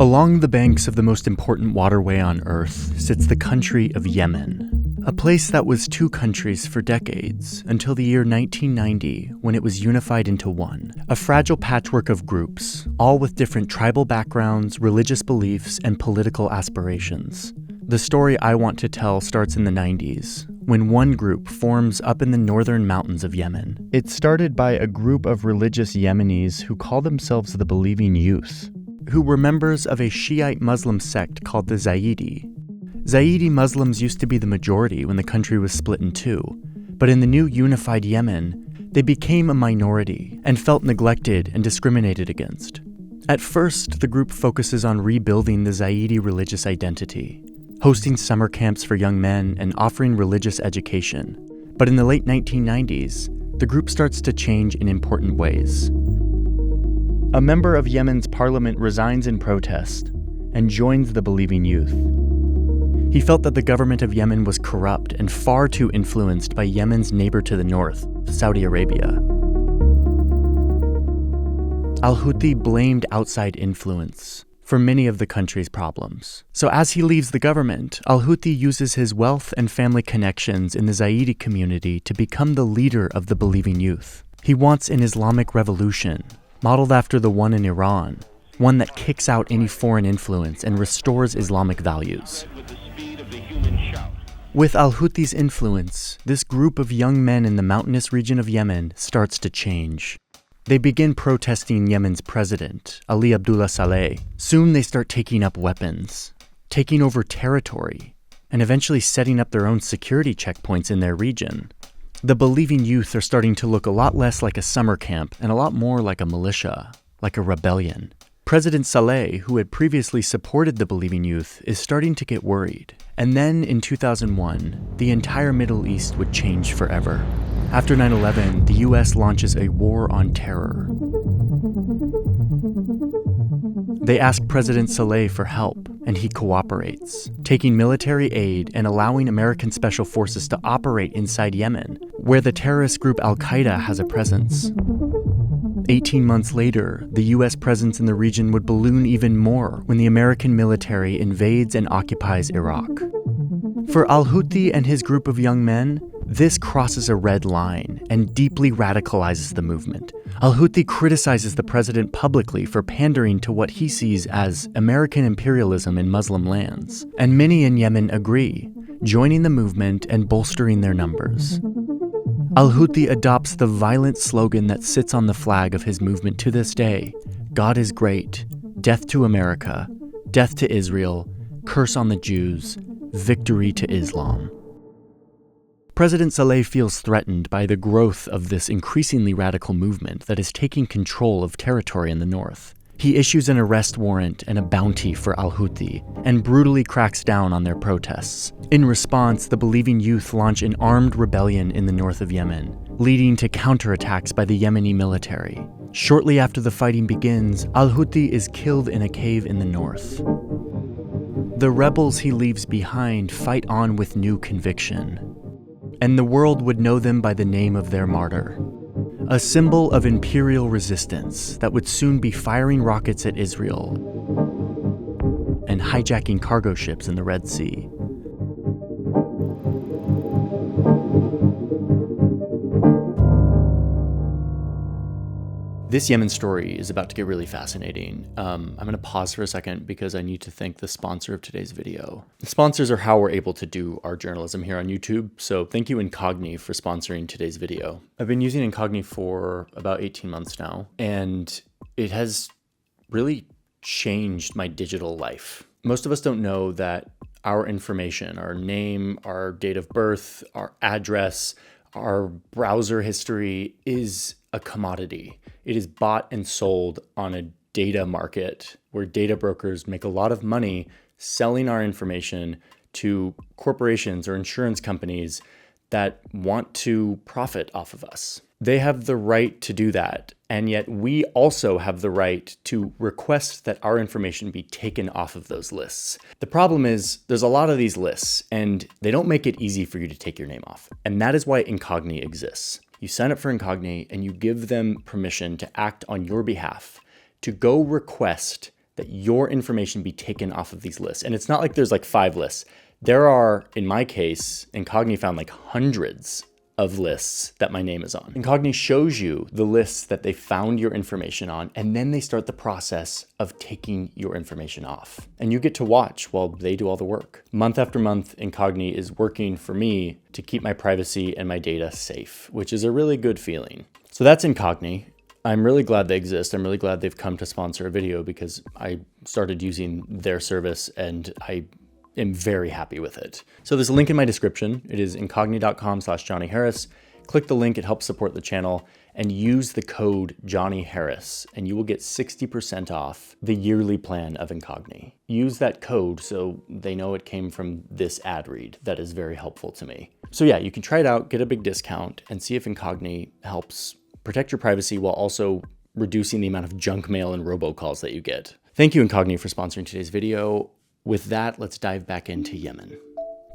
Along the banks of the most important waterway on Earth sits the country of Yemen, a place that was two countries for decades until the year 1990 when it was unified into one, a fragile patchwork of groups, all with different tribal backgrounds, religious beliefs, and political aspirations. The story I want to tell starts in the 90s, when one group forms up in the northern mountains of Yemen. It started by a group of religious Yemenis who call themselves the Believing Youth, who were members of a Shiite Muslim sect called the Zaidi. Zaidi Muslims used to be the majority when the country was split in two, but in the new unified Yemen, they became a minority and felt neglected and discriminated against. At first, the group focuses on rebuilding the Zaidi religious identity, hosting summer camps for young men and offering religious education. But in the late 1990s, the group starts to change in important ways. A member of Yemen's parliament resigns in protest and joins the Believing Youth. He felt that the government of Yemen was corrupt and far too influenced by Yemen's neighbor to the north, Saudi Arabia. Al-Houthi blamed outside influence for many of the country's problems. So as he leaves the government, Al-Houthi uses his wealth and family connections in the Zaidi community to become the leader of the Believing Youth. He wants an Islamic revolution, modeled after the one in Iran, one that kicks out any foreign influence and restores Islamic values. With Al-Houthi's influence, this group of young men in the mountainous region of Yemen starts to change. They begin protesting Yemen's president, Ali Abdullah Saleh. Soon they start taking up weapons, taking over territory, and eventually setting up their own security checkpoints in their region. The Believing Youth are starting to look a lot less like a summer camp and a lot more like a militia, like a rebellion. President Saleh, who had previously supported the Believing Youth, is starting to get worried. And then in 2001, the entire Middle East would change forever. After 9/11, the US launches a war on terror. They ask President Saleh for help, and he cooperates, taking military aid and allowing American special forces to operate inside Yemen, where the terrorist group Al-Qaeda has a presence. 18 months later, the US presence in the region would balloon even more when the American military invades and occupies Iraq. For Al-Houthi and his group of young men, this crosses a red line and deeply radicalizes the movement. Al-Houthi criticizes the president publicly for pandering to what he sees as American imperialism in Muslim lands. And many in Yemen agree, joining the movement and bolstering their numbers. Al-Houthi adopts the violent slogan that sits on the flag of his movement to this day: God is great, death to America, death to Israel, curse on the Jews, victory to Islam. President Saleh feels threatened by the growth of this increasingly radical movement that is taking control of territory in the north. He issues an arrest warrant and a bounty for Al-Houthi and brutally cracks down on their protests. In response, the Believing Youth launch an armed rebellion in the north of Yemen, leading to counterattacks by the Yemeni military. Shortly after the fighting begins, Al-Houthi is killed in a cave in the north. The rebels he leaves behind fight on with new conviction, and the world would know them by the name of their martyr, a symbol of imperial resistance that would soon be firing rockets at Israel and hijacking cargo ships in the Red Sea. This Yemen story is about to get really fascinating. I'm going to pause for a second because I need to thank the sponsor of today's video. The sponsors are how we're able to do our journalism here on YouTube, so thank you Incogni for sponsoring today's video. I've been using Incogni for about 18 months now, and it has really changed my digital life. Most of us don't know that our information, our name, our date of birth, our address, our browser history is a commodity. It is bought and sold on a data market where data brokers make a lot of money selling our information to corporations or insurance companies that want to profit off of us. They have the right to do that, and yet we also have the right to request that our information be taken off of those lists. The problem is there's a lot of these lists, and they don't make it easy for you to take your name off, and that is why Incogni exists. You sign up for Incogni and you give them permission to act on your behalf, to go request that your information be taken off of these lists. And it's not like there's like 5 lists. There are, in my case, Incogni found like hundreds of lists that my name is on. Incogni shows you the lists that they found your information on, and then they start the process of taking your information off. And you get to watch while they do all the work. Month after month, Incogni is working for me to keep my privacy and my data safe, which is a really good feeling. So that's Incogni. I'm really glad they exist. I'm really glad they've come to sponsor a video because I started using their service and I am very happy with it. So there's a link in my description. It is incogni.com/JohnnyHarris. Click the link, it helps support the channel, and use the code JohnnyHarris, and you will get 60% off the yearly plan of Incogni. Use that code so they know it came from this ad read. That is very helpful to me. So yeah, you can try it out, get a big discount, and see if Incogni helps protect your privacy while also reducing the amount of junk mail and robocalls that you get. Thank you, Incogni, for sponsoring today's video. With that, let's dive back into Yemen.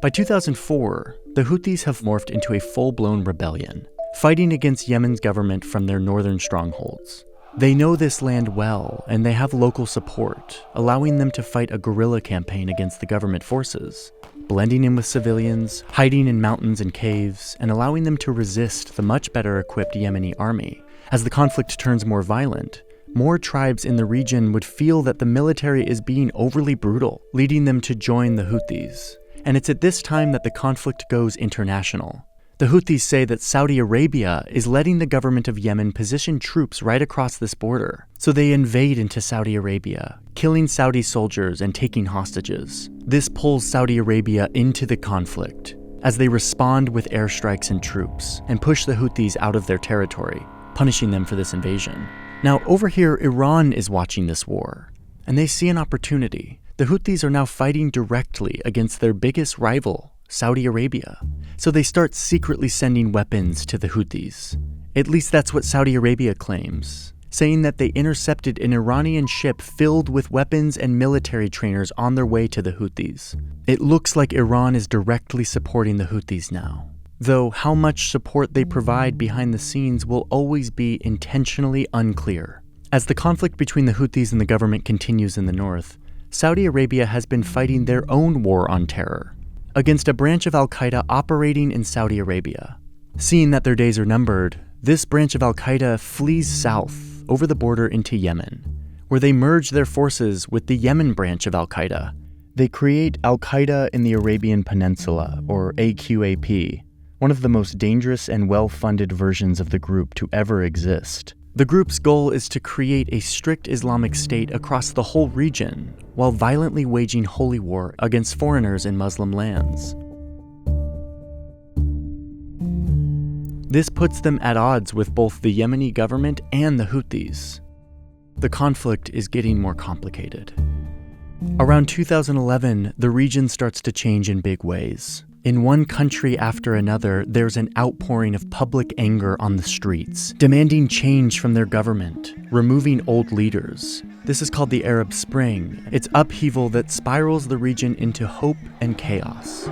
By 2004, the Houthis have morphed into a full-blown rebellion, fighting against Yemen's government from their northern strongholds. They know this land well, and they have local support, allowing them to fight a guerrilla campaign against the government forces, blending in with civilians, hiding in mountains and caves, and allowing them to resist the much better equipped Yemeni army. As the conflict turns more violent, more tribes in the region would feel that the military is being overly brutal, leading them to join the Houthis. And it's at this time that the conflict goes international. The Houthis say that Saudi Arabia is letting the government of Yemen position troops right across this border. So they invade into Saudi Arabia, killing Saudi soldiers and taking hostages. This pulls Saudi Arabia into the conflict as they respond with airstrikes and troops and push the Houthis out of their territory, punishing them for this invasion. Now, over here, Iran is watching this war, and they see an opportunity. The Houthis are now fighting directly against their biggest rival, Saudi Arabia. So they start secretly sending weapons to the Houthis. At least that's what Saudi Arabia claims, saying that they intercepted an Iranian ship filled with weapons and military trainers on their way to the Houthis. It looks like Iran is directly supporting the Houthis now. Though how much support they provide behind the scenes will always be intentionally unclear. As the conflict between the Houthis and the government continues in the north, Saudi Arabia has been fighting their own war on terror against a branch of al-Qaeda operating in Saudi Arabia. Seeing that their days are numbered, this branch of al-Qaeda flees south over the border into Yemen, where they merge their forces with the Yemen branch of al-Qaeda. They create al-Qaeda in the Arabian Peninsula, or AQAP, one of the most dangerous and well-funded versions of the group to ever exist. The group's goal is to create a strict Islamic state across the whole region, while violently waging holy war against foreigners in Muslim lands. This puts them at odds with both the Yemeni government and the Houthis. The conflict is getting more complicated. Around 2011, the region starts to change in big ways. In one country after another, there's an outpouring of public anger on the streets, demanding change from their government, removing old leaders. This is called the Arab Spring. It's upheaval that spirals the region into hope and chaos.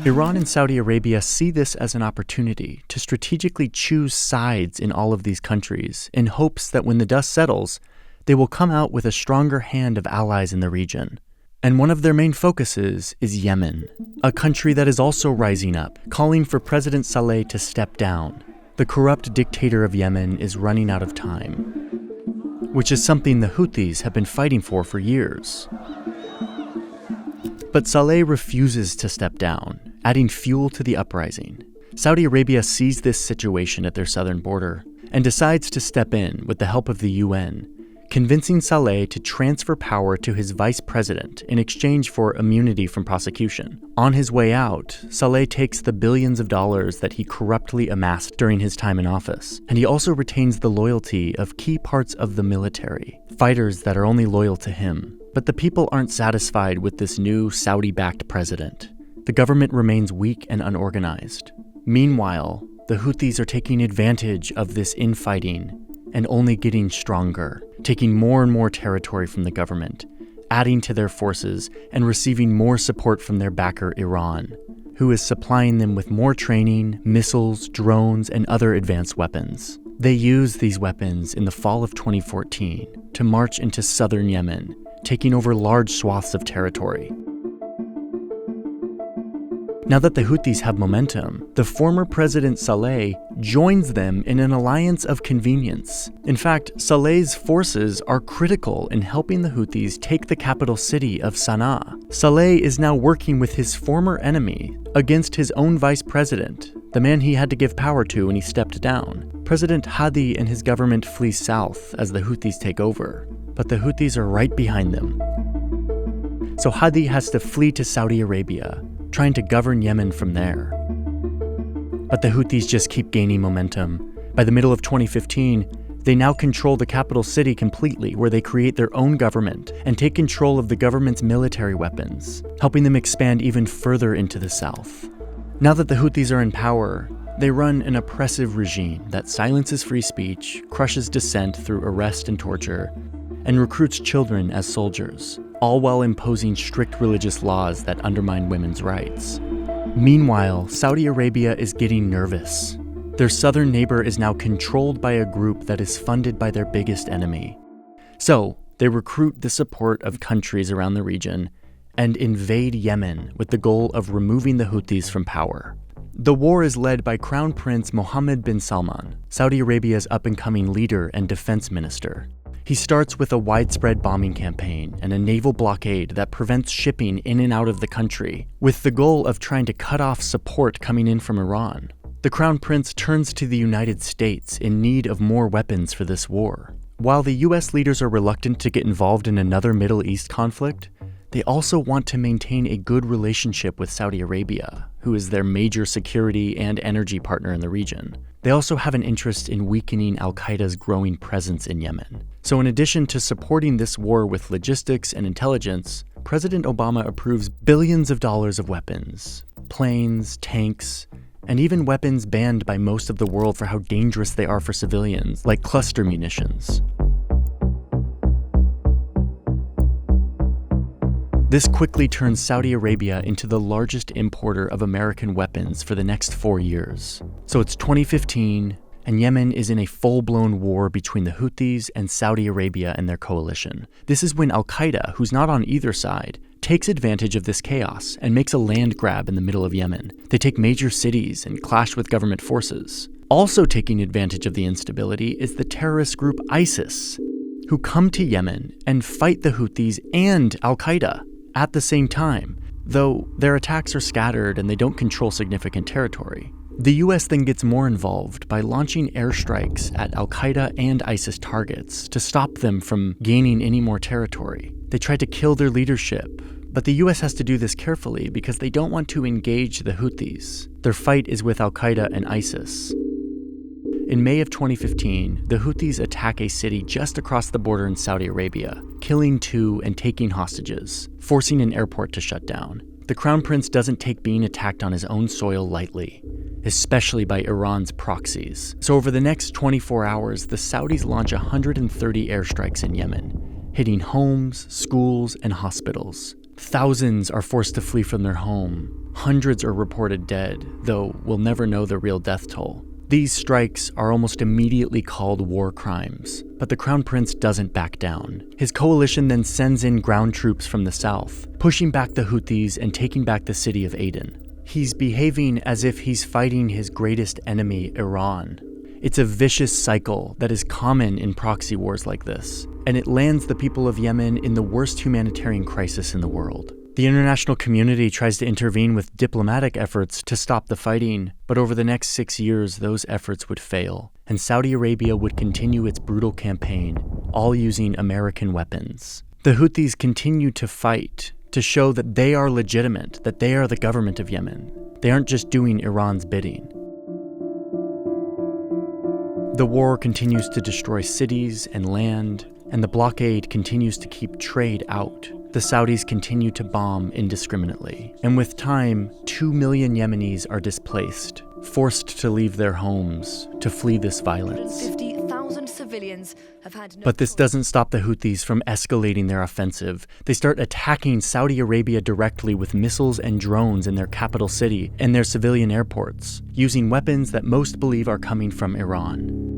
Iran and Saudi Arabia see this as an opportunity to strategically choose sides in all of these countries in hopes that when the dust settles, they will come out with a stronger hand of allies in the region. And one of their main focuses is Yemen, a country that is also rising up, calling for President Saleh to step down. The corrupt dictator of Yemen is running out of time, which is something the Houthis have been fighting for years. But Saleh refuses to step down, adding fuel to the uprising. Saudi Arabia sees this situation at their southern border and decides to step in with the help of the UN, convincing Saleh to transfer power to his vice president in exchange for immunity from prosecution. On his way out, Saleh takes the billions of dollars that he corruptly amassed during his time in office, and he also retains the loyalty of key parts of the military, fighters that are only loyal to him. But the people aren't satisfied with this new Saudi-backed president. The government remains weak and unorganized. Meanwhile, the Houthis are taking advantage of this infighting and only getting stronger, taking more and more territory from the government, adding to their forces and receiving more support from their backer Iran, who is supplying them with more training, missiles, drones, and other advanced weapons. They used these weapons in the fall of 2014 to march into southern Yemen, taking over large swaths of territory. Now that the Houthis have momentum, the former President Saleh joins them in an alliance of convenience. In fact, Saleh's forces are critical in helping the Houthis take the capital city of Sana'a. Saleh is now working with his former enemy against his own vice president, the man he had to give power to when he stepped down. President Hadi and his government flee south as the Houthis take over, but the Houthis are right behind them. So Hadi has to flee to Saudi Arabia, trying to govern Yemen from there. But the Houthis just keep gaining momentum. By the middle of 2015, they now control the capital city completely, where they create their own government and take control of the government's military weapons, helping them expand even further into the south. Now that the Houthis are in power, they run an oppressive regime that silences free speech, crushes dissent through arrest and torture, and recruits children as soldiers, all while imposing strict religious laws that undermine women's rights. Meanwhile, Saudi Arabia is getting nervous. Their southern neighbor is now controlled by a group that is funded by their biggest enemy. So, they recruit the support of countries around the region and invade Yemen with the goal of removing the Houthis from power. The war is led by Crown Prince Mohammed bin Salman, Saudi Arabia's up-and-coming leader and defense minister. He starts with a widespread bombing campaign and a naval blockade that prevents shipping in and out of the country, with the goal of trying to cut off support coming in from Iran. The Crown Prince turns to the United States in need of more weapons for this war. While the US leaders are reluctant to get involved in another Middle East conflict, they also want to maintain a good relationship with Saudi Arabia, who is their major security and energy partner in the region. They also have an interest in weakening al-Qaeda's growing presence in Yemen. So in addition to supporting this war with logistics and intelligence, President Obama approves billions of dollars of weapons, planes, tanks, and even weapons banned by most of the world for how dangerous they are for civilians, like cluster munitions. This quickly turns Saudi Arabia into the largest importer of American weapons for the next 4 years. So it's 2015, and Yemen is in a full-blown war between the Houthis and Saudi Arabia and their coalition. This is when al-Qaeda, who's not on either side, takes advantage of this chaos and makes a land grab in the middle of Yemen. They take major cities and clash with government forces. Also taking advantage of the instability is the terrorist group ISIS, who come to Yemen and fight the Houthis and al-Qaeda at the same time, though their attacks are scattered and they don't control significant territory. The US then gets more involved by launching airstrikes at al-Qaeda and ISIS targets to stop them from gaining any more territory. They try to kill their leadership, but the US has to do this carefully because they don't want to engage the Houthis. Their fight is with al-Qaeda and ISIS. In May of 2015, the Houthis attack a city just across the border in Saudi Arabia, killing 2 and taking hostages, forcing an airport to shut down. The Crown Prince doesn't take being attacked on his own soil lightly, especially by Iran's proxies. So over the next 24 hours, the Saudis launch 130 airstrikes in Yemen, hitting homes, schools, and hospitals. Thousands are forced to flee from their home. Hundreds are reported dead, though we'll never know the real death toll. These strikes are almost immediately called war crimes, but the Crown Prince doesn't back down. His coalition then sends in ground troops from the south, pushing back the Houthis and taking back the city of Aden. He's behaving as if he's fighting his greatest enemy, Iran. It's a vicious cycle that is common in proxy wars like this, and it lands the people of Yemen in the worst humanitarian crisis in the world. The international community tries to intervene with diplomatic efforts to stop the fighting, but over the next 6 years, those efforts would fail, and Saudi Arabia would continue its brutal campaign, all using American weapons. The Houthis continue to fight to show that they are legitimate, that they are the government of Yemen. They aren't just doing Iran's bidding. The war continues to destroy cities and land, and the blockade continues to keep trade out. The Saudis continue to bomb indiscriminately, and with time, 2 million Yemenis are displaced, forced to leave their homes to flee this violence. 150,000 civilians have had no But this doesn't stop the Houthis from escalating their offensive. They start attacking Saudi Arabia directly with missiles and drones in their capital city and their civilian airports, using weapons that most believe are coming from Iran.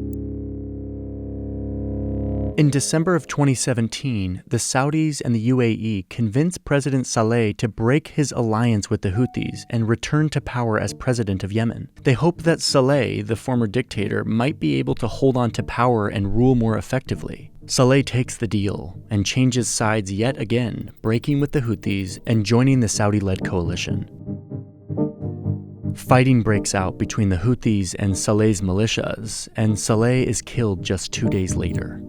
In December of 2017, the Saudis and the UAE convinced President Saleh to break his alliance with the Houthis and return to power as president of Yemen. They hoped that Saleh, the former dictator, might be able to hold on to power and rule more effectively. Saleh takes the deal and changes sides yet again, breaking with the Houthis and joining the Saudi-led coalition. Fighting breaks out between the Houthis and Saleh's militias, and Saleh is killed just 2 days later.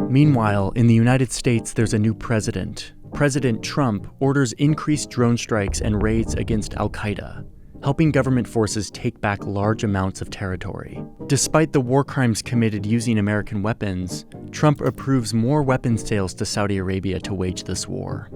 Meanwhile, in the United States, there's a new president. President Trump orders increased drone strikes and raids against al-Qaeda, helping government forces take back large amounts of territory. Despite the war crimes committed using American weapons, Trump approves more weapons sales to Saudi Arabia to wage this war.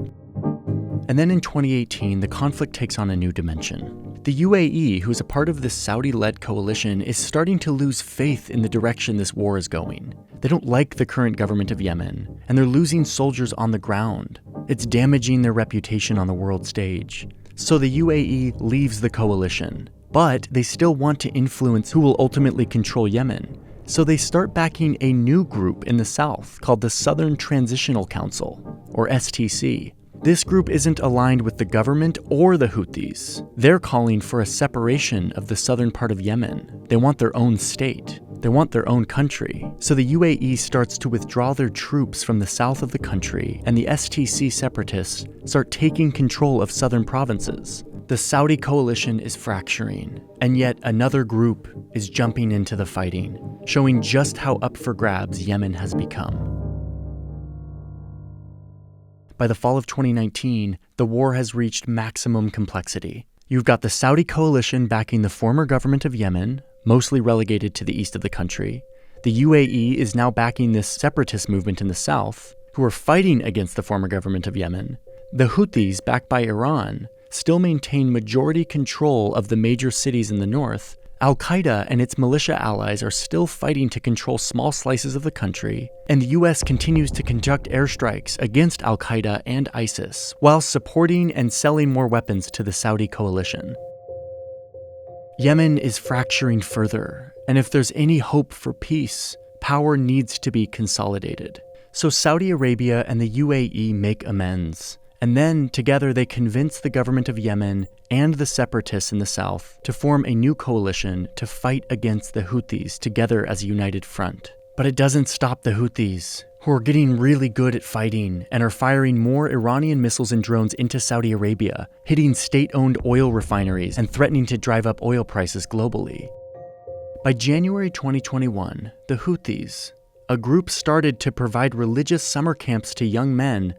And then in 2018, the conflict takes on a new dimension. The UAE, who's a part of this Saudi-led coalition, is starting to lose faith in the direction this war is going. They don't like the current government of Yemen, and they're losing soldiers on the ground. It's damaging their reputation on the world stage. So the UAE leaves the coalition, but they still want to influence who will ultimately control Yemen. So they start backing a new group in the south called the Southern Transitional Council, or STC. This group isn't aligned with the government or the Houthis. They're calling for a separation of the southern part of Yemen. They want their own state. They want their own country. So the UAE starts to withdraw their troops from the south of the country, and the STC separatists start taking control of southern provinces. The Saudi coalition is fracturing, and yet another group is jumping into the fighting, showing just how up for grabs Yemen has become. By the fall of 2019, the war has reached maximum complexity. You've got the Saudi coalition backing the former government of Yemen, mostly relegated to the east of the country. The UAE is now backing this separatist movement in the south, who are fighting against the former government of Yemen. The Houthis, backed by Iran, still maintain majority control of the major cities in the north. Al-Qaeda and its militia allies are still fighting to control small slices of the country, and the US continues to conduct airstrikes against Al-Qaeda and ISIS, while supporting and selling more weapons to the Saudi coalition. Yemen is fracturing further, and if there's any hope for peace, power needs to be consolidated. So Saudi Arabia and the UAE make amends. And then, together, they convince the government of Yemen and the separatists in the south to form a new coalition to fight against the Houthis together as a united front. But it doesn't stop the Houthis, who are getting really good at fighting and are firing more Iranian missiles and drones into Saudi Arabia, hitting state-owned oil refineries and threatening to drive up oil prices globally. By January 2021, the Houthis, a group started to provide religious summer camps to young men,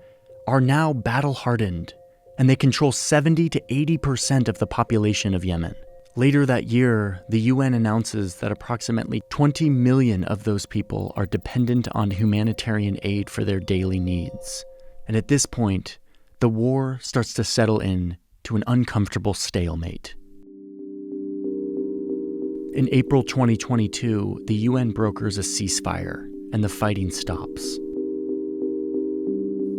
are now battle-hardened, and they control 70 to 80% of the population of Yemen. Later that year, the UN announces that approximately 20 million of those people are dependent on humanitarian aid for their daily needs. And at this point, the war starts to settle in to an uncomfortable stalemate. In April 2022, the UN brokers a ceasefire, and the fighting stops.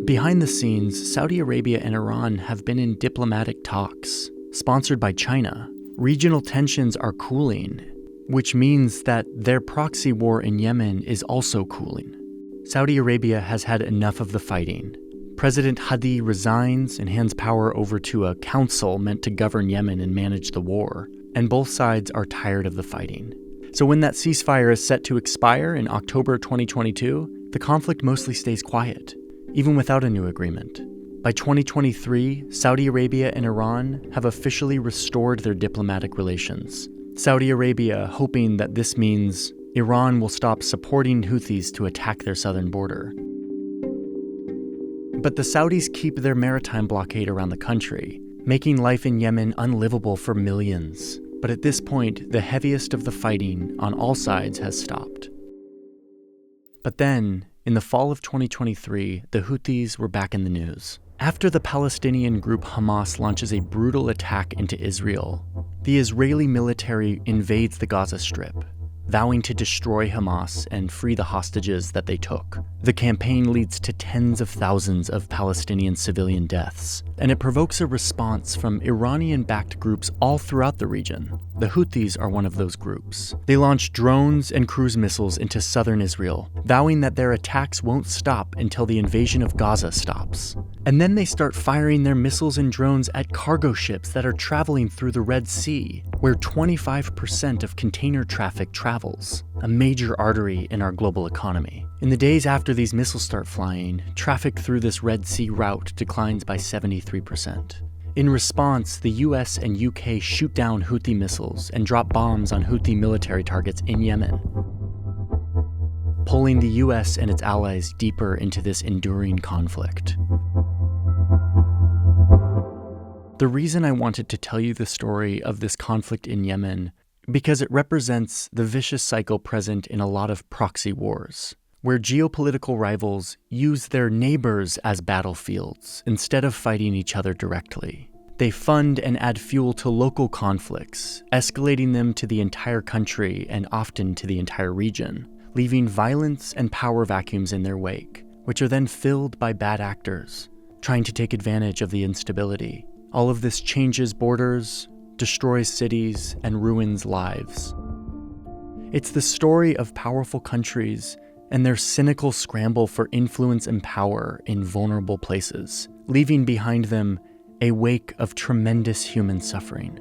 Behind the scenes, Saudi Arabia and Iran have been in diplomatic talks, sponsored by China. Regional tensions are cooling, which means that their proxy war in Yemen is also cooling. Saudi Arabia has had enough of the fighting. President Hadi resigns and hands power over to a council meant to govern Yemen and manage the war, and both sides are tired of the fighting. So when that ceasefire is set to expire in October 2022, the conflict mostly stays quiet, even without a new agreement. By 2023, Saudi Arabia and Iran have officially restored their diplomatic relations. Saudi Arabia hoping that this means Iran will stop supporting Houthis to attack their southern border. But the Saudis keep their maritime blockade around the country, making life in Yemen unlivable for millions. But at this point, the heaviest of the fighting on all sides has stopped. But then, in the fall of 2023, the Houthis were back in the news. After the Palestinian group Hamas launches a brutal attack into Israel, the Israeli military invades the Gaza Strip, vowing to destroy Hamas and free the hostages that they took. The campaign leads to tens of thousands of Palestinian civilian deaths, and it provokes a response from Iranian-backed groups all throughout the region. The Houthis are one of those groups. They launch drones and cruise missiles into southern Israel, vowing that their attacks won't stop until the invasion of Gaza stops. And then they start firing their missiles and drones at cargo ships that are traveling through the Red Sea, where 25% of container traffic travels, a major artery in our global economy. In the days after these missiles start flying, traffic through this Red Sea route declines by 73%. In response, the US and UK shoot down Houthi missiles and drop bombs on Houthi military targets in Yemen, pulling the US and its allies deeper into this enduring conflict. The reason I wanted to tell you the story of this conflict in Yemen because it represents the vicious cycle present in a lot of proxy wars, where geopolitical rivals use their neighbors as battlefields instead of fighting each other directly. They fund and add fuel to local conflicts, escalating them to the entire country and often to the entire region, leaving violence and power vacuums in their wake, which are then filled by bad actors, trying to take advantage of the instability. All of this changes borders, destroys cities, and ruins lives. It's the story of powerful countries and their cynical scramble for influence and power in vulnerable places, leaving behind them a wake of tremendous human suffering.